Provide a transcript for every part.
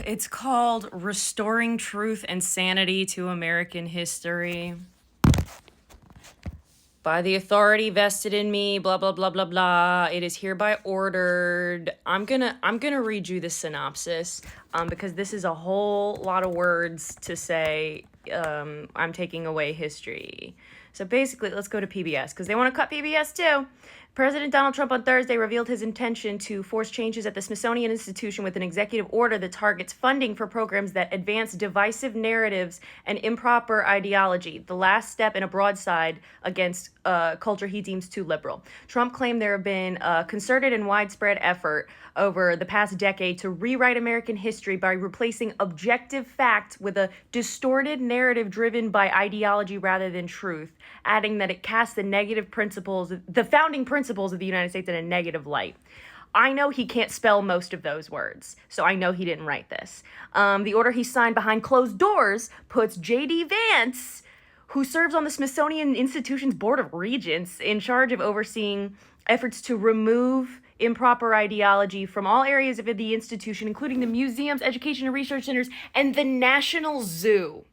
It's called Restoring Truth and Sanity to American History. By the authority vested in me, blah, blah, blah, blah, blah. It is hereby ordered. I'm gonna read you the synopsis because this is a whole lot of words to say. I'm taking away history. So basically, let's go to PBS because they want to cut PBS too. President Donald Trump on Thursday revealed his intention to force changes at the Smithsonian Institution with an executive order that targets funding for programs that advance divisive narratives and improper ideology, the last step in a broadside against culture he deems too liberal. Trump claimed there have been a concerted and widespread effort over the past decade to rewrite American history by replacing objective fact with a distorted narrative driven by ideology rather than truth, adding that it casts the founding principles of the United States in a negative light. I know he can't spell most of those words, so I know he didn't write this. The order he signed behind closed doors puts J.D. Vance, who serves on the Smithsonian Institution's Board of Regents, in charge of overseeing efforts to remove improper ideology from all areas of the institution, including the museums, education and research centers, and the National Zoo.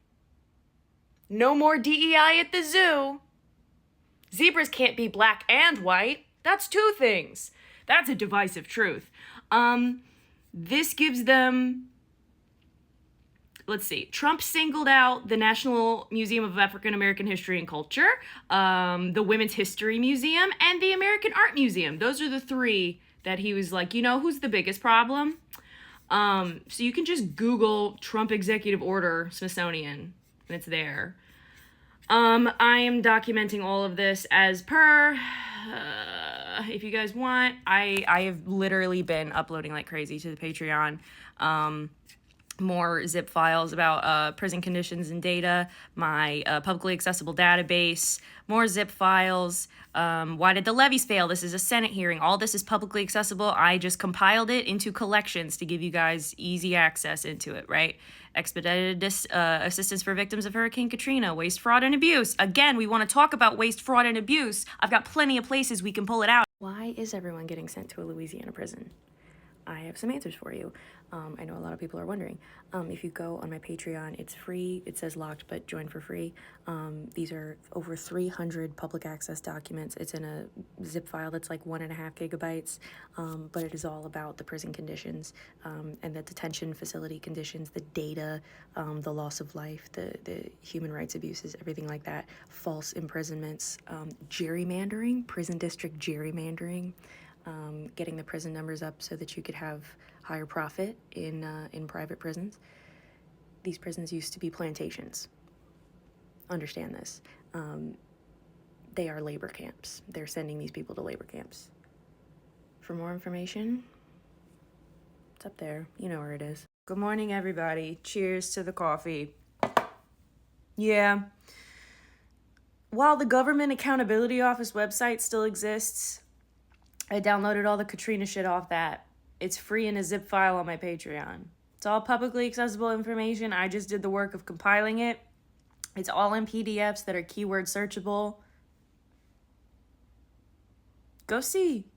No more DEI at the zoo. Zebras can't be black and white. That's two things. That's a divisive truth. This gives them... Let's see. Trump singled out the National Museum of African American History and Culture, the Women's History Museum, and the American Art Museum. Those are the three that he was like, you know, who's the biggest problem? So you can just Google Trump Executive Order Smithsonian, and it's there. I am documenting all of this as per. If you guys want, I have literally been uploading like crazy to the Patreon. More zip files about prison conditions and data, my publicly accessible database, more zip files. Why did the levees fail? This is a Senate hearing. All this is publicly accessible. I just compiled it into collections to give you guys easy access into it, right? Expedited assistance for victims of Hurricane Katrina, waste, fraud, and abuse. Again, we want to talk about waste, fraud, and abuse. I've got plenty of places we can pull it out. Why is everyone getting sent to a Louisiana prison? I have some answers for you. I know a lot of people are wondering. If you go on my Patreon, it's free. It says locked, but join for free. These are over 300 public access documents. It's in a zip file that's like 1.5 gigabytes, but it is all about the prison conditions and the detention facility conditions, the data, the loss of life, the human rights abuses, everything like that, false imprisonments, gerrymandering, prison district gerrymandering, getting the prison numbers up so that you could have higher profit in private prisons. These prisons used to be plantations. Understand this. They are labor camps. They're sending these people to labor camps. For more information, it's up there. You know where it is. Good morning, everybody. Cheers to the coffee. Yeah. While the Government Accountability Office website still exists, I downloaded all the Katrina shit off that. It's free in a zip file on my Patreon. It's all publicly accessible information. I just did the work of compiling it. It's all in PDFs that are keyword searchable. Go see.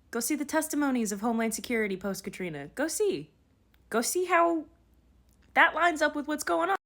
Go see the testimonies of Homeland Security post-Katrina. Go see. Go see how that lines up with what's going on.